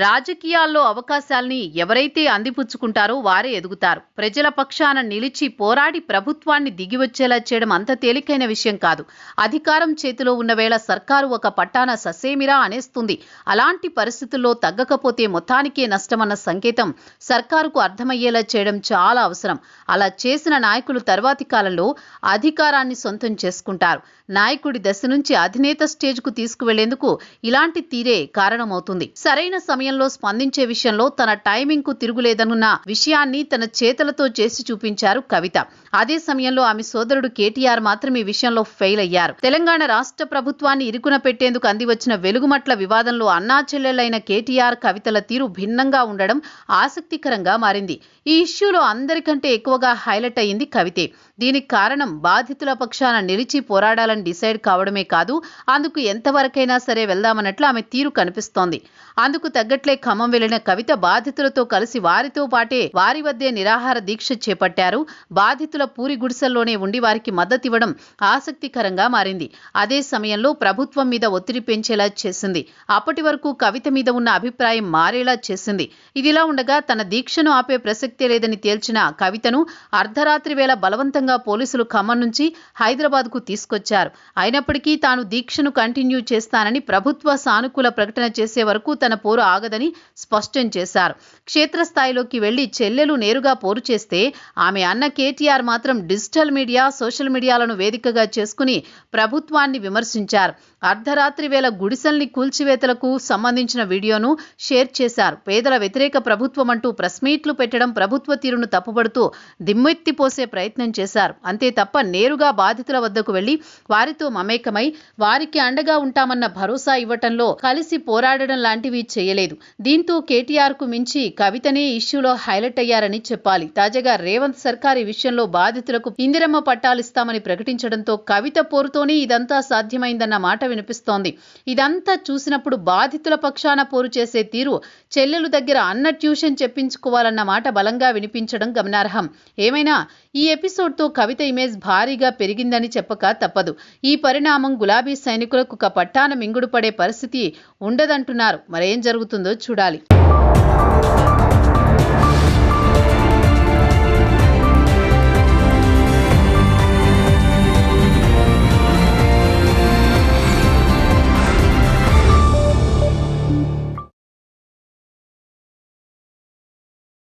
రాజకీయాల్లో అవకాశాల్ని ఎవరైతే అందిపుచ్చుకుంటారో వారే ఎదుగుతారు. ప్రజల పక్షాన నిలిచి పోరాడి ప్రభుత్వాన్ని దిగివచ్చేలా చేయడం అంత తేలికైన విషయం కాదు. అధికారం చేతిలో ఉన్న వేళ సర్కారు ఒక పట్టాన ససేమిరా అనేస్తుంది. అలాంటి పరిస్థితుల్లో తగ్గకపోతే మొత్తానికే నష్టమన్న సంకేతం సర్కారుకు అర్థమయ్యేలా చేయడం చాలా అవసరం. అలా చేసిన నాయకులు తర్వాతి కాలంలో అధికారాన్ని సొంతం చేసుకుంటారు. నాయకుడి దశ నుంచి అధినేత స్టేజ్కు తీసుకువెళ్లేందుకు ఇలాంటి తీరే కారణమవుతుంది. సరైన సమయంలో స్పందించే విషయంలో తన టైమింగ్ కు తిరుగులేదనున్న విషయాన్ని తన చేతలతో చేసి చూపించారు కవిత. అదే సమయంలో ఆమె సోదరుడు కేటీఆర్ మాత్రం ఈ విషయంలో ఫెయిల్ అయ్యారు. తెలంగాణ రాష్ట్ర ప్రభుత్వాన్ని ఇరుకున పెట్టేందుకు అందివచ్చిన వెలుగుమట్ల వివాదంలో అన్నా చెల్లెలైన కేటీఆర్ కవితల తీరు భిన్నంగా ఉండడం ఆసక్తికరంగా మారింది. ఈ ఇష్యూలో అందరికంటే ఎక్కువగా హైలైట్ అయింది కవితే. దీనికి కారణం బాధితుల పక్షాన నిలిచి పోరాడాలని డిసైడ్ కావడమే కాదు, అందుకు ఎంతవరకైనా సరే వెళ్దామన్నట్లు ఆమె తీరు కనిపిస్తోంది. అందుకు తగ్గట్లే ఖమ్మం వెళ్లిన కవిత బాధితులతో కలిసి వారితో పాటే వారి వద్దే నిరాహార దీక్ష చేపట్టారు. బాధితుల పూరి గుడిసెల్లోనే ఉండి వారికి మద్దతివ్వడం ఆసక్తికరంగా మారింది. అదే సమయంలో ప్రభుత్వం మీద ఒత్తిడి పెంచేలా చేసింది. అప్పటి వరకు కవిత మీద ఉన్న అభిప్రాయం మారేలా చేసింది. ఇదిలా ఉండగా తన దీక్షను ఆపే ప్రసక్తే లేదని తేల్చిన కవితను అర్ధరాత్రి వేళ బలవంతంగా పోలీసులు ఖమ్మం నుంచి హైదరాబాద్ కు తీసుకొచ్చారు. అయినప్పటికీ తాను దీక్షను కంటిన్యూ చేస్తానని, ప్రభుత్వ సానుకూల ప్రకటన చేసే వరకు తన పోరు ఆగదని స్పష్టం చేశారు. క్షేత్రస్థాయిలోకి వెళ్లి చెల్లెలు నేరుగా పోరు చేస్తే ఆమె అన్న కేటీఆర్ మాత్రం డిజిటల్ మీడియా, సోషల్ మీడియాలను వేదికగా చేసుకుని ప్రభుత్వాన్ని విమర్శించారు. అర్ధరాత్రి వేళ గుడిసెల్ని కూల్చివేతలకు సంబంధించిన వీడియోను షేర్ చేశారు. పేదల వ్యతిరేక ప్రభుత్వం అంటూ ప్రెస్ మీట్లు పెట్టడం, ప్రభుత్వ తీరును తప్పుపడుతూ దిమ్మెత్తిపోసే ప్రయత్నం చేశారు. అంతే తప్ప నేరుగా బాధితుల వద్దకు వెళ్లి వారితో మమేకమై వారికి అండగా ఉంటామన్న భరోసా ఇవ్వటంలో, కలిసి పోరాడడం లాంటివి చేయలేదు. దీంతో కేటీఆర్ కు మించి కవితనే ఇష్యూలో హైలైట్ అయ్యారని చెప్పాలి. తాజాగా రేవంత్ సర్కార్ ఈ విషయంలో బాధితులకు ఇందిరమ్మ పట్టాలిస్తామని ప్రకటించడంతో కవిత పోరుతోనే ఇదంతా సాధ్యమైందన్న మాట వినిపిస్తోంది. ఇదంతా చూసినప్పుడు బాధితుల పక్షాన పోరు చేసే తీరు, చెల్లెలు దగ్గర అన్న ట్యూషన్ చెప్పించుకోవాలన్న మాట బలంగా వినిపించడం గమనార్హం. ఏమైనా ఈ ఎపిసోడ్తో కవిత ఇమేజ్ భారీగా పెరిగిందని చెప్పక తప్పదు. ఈ పరిణామం గులాబీ సైనికులకు ఒక పట్టాన మింగుడు పడే పరిస్థితి ఉండదంటున్నారు. మరేం జరుగుతుందో చూడాలి.